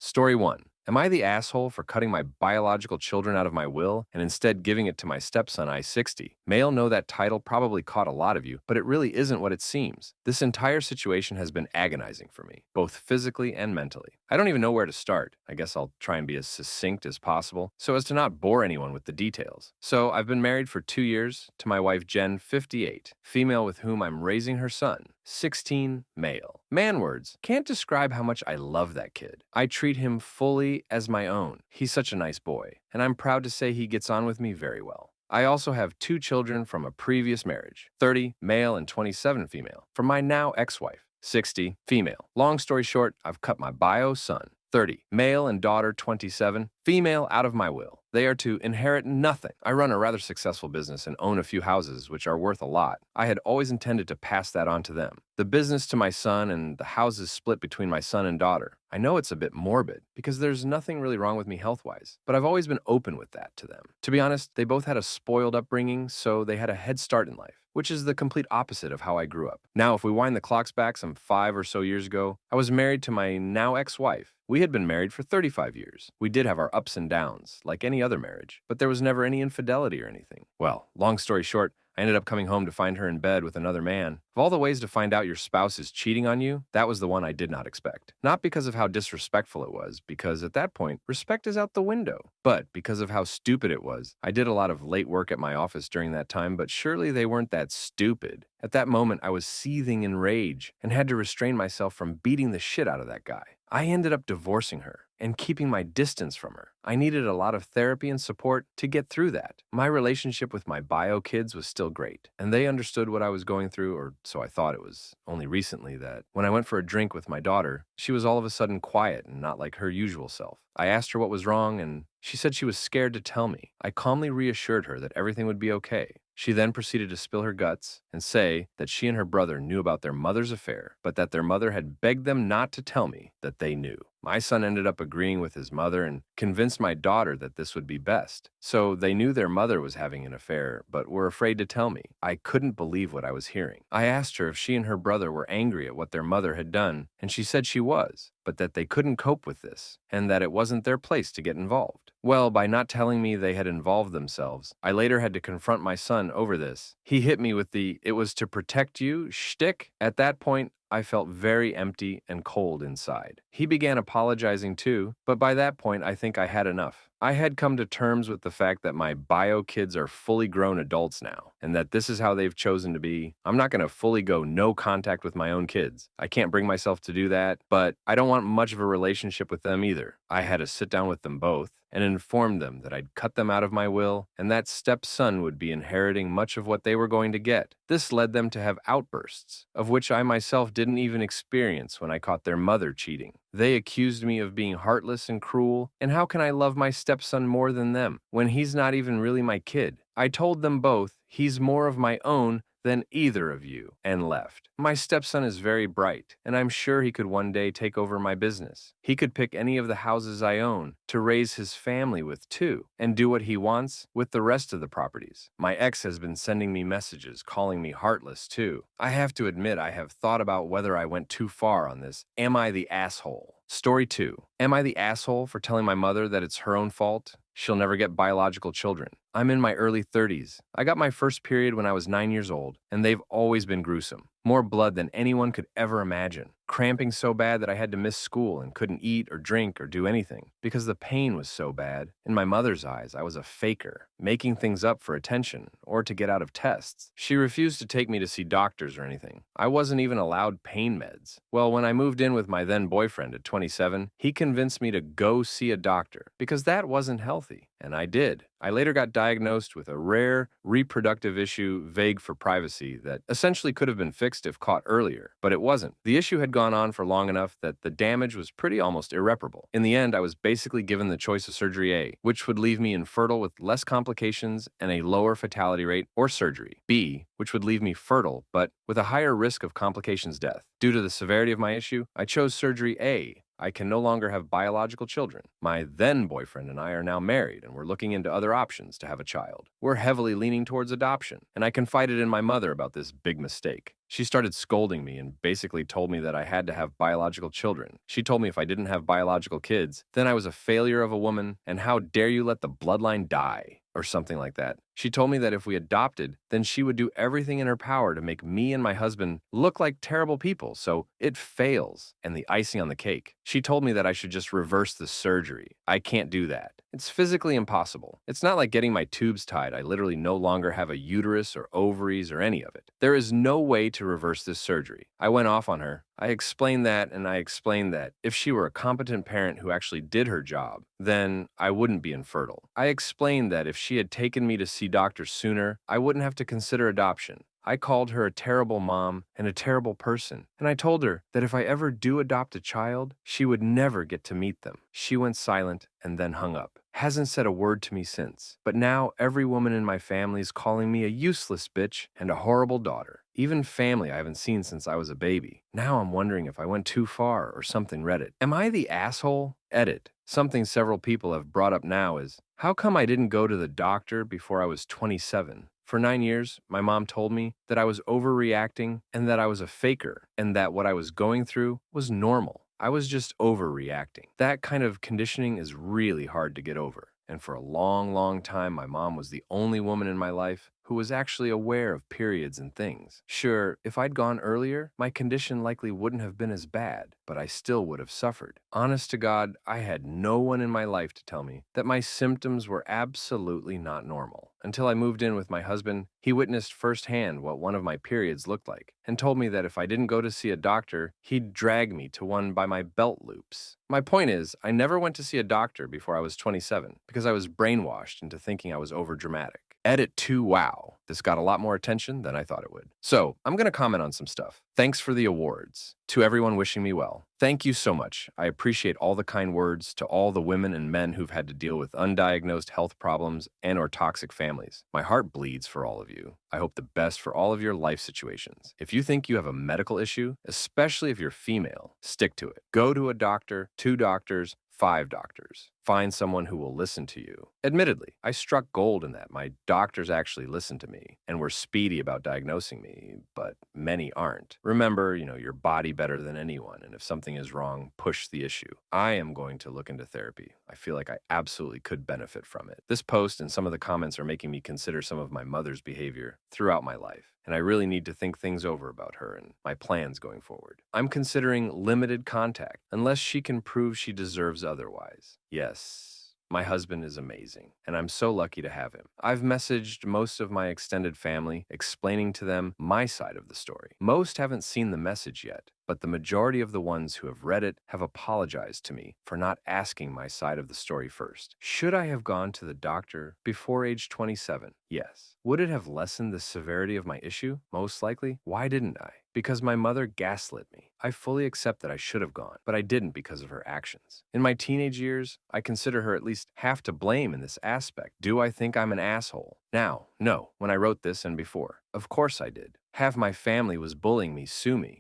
Story 1. Am I the asshole for cutting my biological children out of my will and instead giving it to my stepson I-60? Male, know that title probably caught a lot of you, but it really isn't what it seems. This entire situation has been agonizing for me, both physically and mentally. I don't even know where to start. I guess I'll try and be as succinct as possible so as to not bore anyone with the details. So, I've been married for 2 years to my wife Jen, 58, female with whom I'm raising her son, 16, male. Man words can't describe how much I love that kid. I treat him fully as my own. He's such a nice boy, and I'm proud to say he gets on with me very well. I also have 2 children from a previous marriage, 30, male and 27, female, from my now ex-wife, 60, female. Long story short, I've cut my bio son, 30, male and daughter, 27, female, out of my will. They are to inherit nothing. I run a rather successful business and own a few houses, which are worth a lot. I had always intended to pass that on to them. The business to my son and the houses split between my son and daughter. I know it's a bit morbid, because there's nothing really wrong with me health-wise, but I've always been open with that to them. To be honest, they both had a spoiled upbringing, so they had a head start in life, which is the complete opposite of how I grew up. Now, if we wind the clocks back some 5 or so years ago, I was married to my now ex-wife. We had been married for 35 years. We did have our ups and downs, like any other marriage, but there was never any infidelity or anything. Well, long story short, I ended up coming home to find her in bed with another man. Of all the ways to find out your spouse is cheating on you, that was the one I did not expect. Not because of how disrespectful it was, because at that point, respect is out the window, but because of how stupid it was. I did a lot of late work at my office during that time, but surely they weren't that stupid. At that moment, I was seething in rage and had to restrain myself from beating the shit out of that guy. I ended up divorcing her and keeping my distance from her. I needed a lot of therapy and support to get through that. My relationship with my bio kids was still great, and they understood what I was going through, or so I thought. It was only recently that when I went for a drink with my daughter, she was all of a sudden quiet and not like her usual self. I asked her what was wrong, and she said she was scared to tell me. I calmly reassured her that everything would be okay. She then proceeded to spill her guts and say that she and her brother knew about their mother's affair, but that their mother had begged them not to tell me that they knew. My son ended up agreeing with his mother and convinced my daughter that this would be best. So they knew their mother was having an affair, but were afraid to tell me. I couldn't believe what I was hearing. I asked her if she and her brother were angry at what their mother had done, and she said she was, but that they couldn't cope with this, and that it wasn't their place to get involved. Well, by not telling me they had involved themselves, I later had to confront my son over this. He hit me with the "it was to protect you" shtick. At that point, I felt very empty and cold inside. He began apologizing too, but by that point, I think I had enough. I had come to terms with the fact that my bio kids are fully grown adults now, and that this is how they've chosen to be. I'm not going to fully go no contact with my own kids. I can't bring myself to do that, but I don't want much of a relationship with them either. I had to sit down with them both and informed them that I'd cut them out of my will and that stepson would be inheriting much of what they were going to get. This led them to have outbursts, of which I myself didn't even experience when I caught their mother cheating. They accused me of being heartless and cruel, and how can I love my stepson more than them when he's not even really my kid? I told them both he's more of my own than either of you, and left. My stepson is very bright, and I'm sure he could one day take over my business. He could pick any of the houses I own to raise his family with too, and do what he wants with the rest of the properties. My ex has been sending me messages, calling me heartless too. I have to admit I have thought about whether I went too far on this. Am I the asshole? Story 2. Am I the asshole for telling my mother that it's her own fault? She'll never get biological children. I'm in my early 30s. I got my first period when I was 9 years old, and they've always been gruesome. More blood than anyone could ever imagine. Cramping so bad that I had to miss school and couldn't eat or drink or do anything because the pain was so bad. In my mother's eyes, I was a faker, making things up for attention or to get out of tests. She refused to take me to see doctors or anything. I wasn't even allowed pain meds. Well, when I moved in with my then boyfriend at 27, he convinced me to go see a doctor because that wasn't healthy, and I did. I later got diagnosed with a rare reproductive issue vague for privacy that essentially could have been fixed if caught earlier, but it wasn't. The issue had gone on for long enough that the damage was pretty almost irreparable. In the end, I was basically given the choice of surgery A, which would leave me infertile with less complications and a lower fatality rate, or surgery B, which would leave me fertile but with a higher risk of complications death. Due to the severity of my issue, I chose surgery A, I can no longer have biological children. My then boyfriend and I are now married, and we're looking into other options to have a child. We're heavily leaning towards adoption, and I confided in my mother about this big mistake. She started scolding me and basically told me that I had to have biological children. She told me if I didn't have biological kids, then I was a failure of a woman, and how dare you let the bloodline die, or something like that. She told me that if we adopted, then she would do everything in her power to make me and my husband look like terrible people, so it fails. And the icing on the cake, she told me that I should just reverse the surgery. I can't do that. It's physically impossible. It's not like getting my tubes tied. I literally no longer have a uterus or ovaries or any of it. There is no way to reverse this surgery. I went off on her. I explained that, and I explained that if she were a competent parent who actually did her job, then I wouldn't be infertile. I explained that if she had taken me to see doctors sooner, I wouldn't have to consider adoption. I called her a terrible mom and a terrible person, and I told her that if I ever do adopt a child, she would never get to meet them. She went silent and then hung up. Hasn't said a word to me since. But now every woman in my family is calling me a useless bitch and a horrible daughter. Even family I haven't seen since I was a baby. Now I'm wondering if I went too far or something. Reddit. Am I the asshole? Edit. Something several people have brought up now is, how come I didn't go to the doctor before I was 27? For 9 years, my mom told me that I was overreacting and that I was a faker and that what I was going through was normal. I was just overreacting. That kind of conditioning is really hard to get over. And for a long, long time, my mom was the only woman in my life who was actually aware of periods and things. Sure, if I'd gone earlier, my condition likely wouldn't have been as bad, but I still would have suffered. Honest to God, I had no one in my life to tell me that my symptoms were absolutely not normal. Until I moved in with my husband, he witnessed firsthand what one of my periods looked like and told me that if I didn't go to see a doctor, he'd drag me to one by my belt loops. My point is, I never went to see a doctor before I was 27 because I was brainwashed into thinking I was overdramatic. Edit 2, wow. This got a lot more attention than I thought it would. So, I'm going to comment on some stuff. Thanks for the awards. To everyone wishing me well, thank you so much. I appreciate all the kind words to all the women and men who've had to deal with undiagnosed health problems and or toxic families. My heart bleeds for all of you. I hope the best for all of your life situations. If you think you have a medical issue, especially if you're female, stick to it. Go to a doctor, 2 doctors, 5 doctors. Find someone who will listen to you. Admittedly, I struck gold in that my doctors actually listened to me and were speedy about diagnosing me, but many aren't. Remember, your body better than anyone, and if something is wrong, push the issue. I am going to look into therapy. I feel like I absolutely could benefit from it. This post and some of the comments are making me consider some of my mother's behavior throughout my life, and I really need to think things over about her and my plans going forward. I'm considering limited contact, unless she can prove she deserves otherwise. Yes, my husband is amazing, and I'm so lucky to have him. I've messaged most of my extended family, explaining to them my side of the story. Most haven't seen the message yet, but the majority of the ones who have read it have apologized to me for not asking my side of the story first. Should I have gone to the doctor before age 27? Yes. Would it have lessened the severity of my issue? Most likely. Why didn't I? Because my mother gaslit me. I fully accept that I should have gone, but I didn't because of her actions. In my teenage years, I consider her at least half to blame in this aspect. Do I think I'm an asshole? Now, no. When I wrote this and before, of course I did. Half my family was bullying me, sue me.